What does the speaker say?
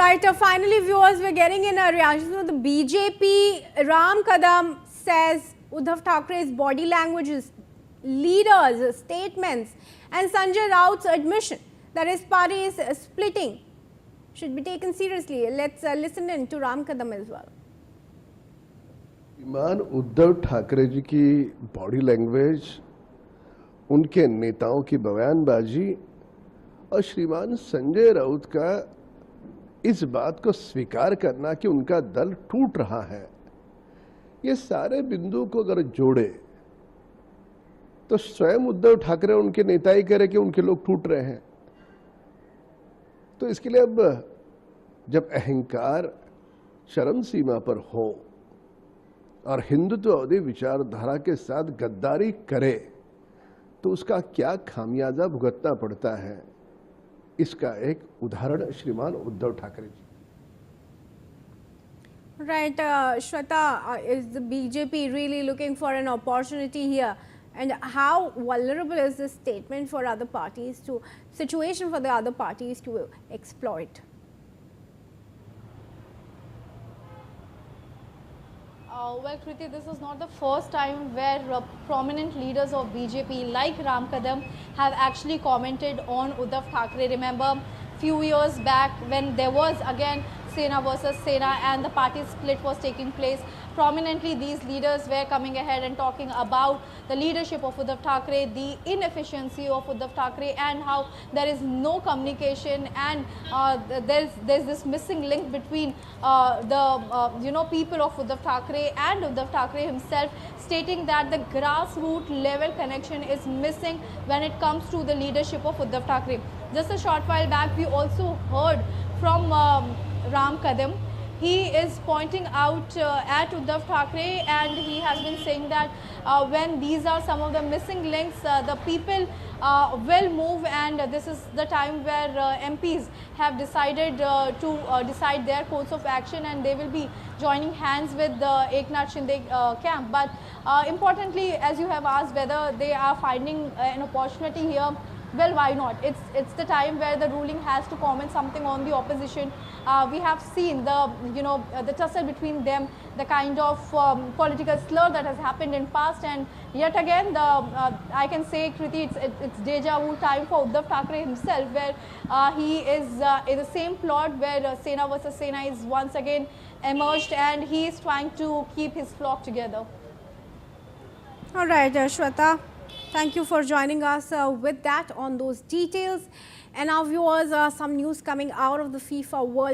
Right, finally viewers, we're getting in a reaction to the BJP. Ram Kadam says Uddhav Thackeray's body languages, leaders' statements and Sanjay Raut's admission that his party is splitting should be taken seriously. Let's listen in to Ram Kadam as well. श्रीमान उद्धव ठाकरे जी की body language, उनके नेताओं की बयानबाजी और श्रीमान संजय राउत का इस बात को स्वीकार करना कि उनका दल टूट रहा है, ये सारे बिंदु को अगर जोड़े तो स्वयं उद्धव ठाकरे उनके नेता ही कह रहे कि उनके लोग टूट रहे हैं। तो इसके लिए अब जब अहंकार चरम सीमा पर हो और हिंदुत्ववादी विचारधारा के साथ गद्दारी करे तो उसका क्या खामियाजा भुगतना पड़ता है, इसका एक उदाहरण श्रीमान Uddhav Thackeray ji. Right, Shweta, is the BJP really looking for an opportunity here? And how vulnerable is this statement for other parties to, situation for the other parties to exploit? Well, Kriti, this is not the first time where prominent leaders of BJP like Ram Kadam have actually commented on Uddhav Thackeray. Remember, few years back when there was again Sena versus Sena and the party split was taking place, prominently these leaders were coming ahead and talking about the leadership of Uddhav Thackeray, the inefficiency of Uddhav Thackeray and how there is no communication and there's this missing link between the people of Uddhav Thackeray and Uddhav Thackeray himself, stating that the grassroots level connection is missing when it comes to the leadership of Uddhav Thackeray. Just a short while back, we also heard from Ram Kadam. He is pointing out at Uddhav Thackeray and he has been saying that when these are some of the missing links, the people will move, and this is the time where MPs have decided to decide their course of action and they will be joining hands with the Eknath Shinde camp. But importantly, as you have asked whether they are finding an opportunity here, well, why not? It's the time where the ruling has to comment something on the opposition. We have seen the tussle between them, the kind of political slur that has happened in past, and yet again I can say, Kriti, it's deja vu time for Uddhav Thackeray himself, where he is in the same plot where Sena versus Sena is once again emerged and he is trying to keep his flock together. All right, Shweta, thank you for joining us with that on those details. And now viewers, some news coming out of the FIFA World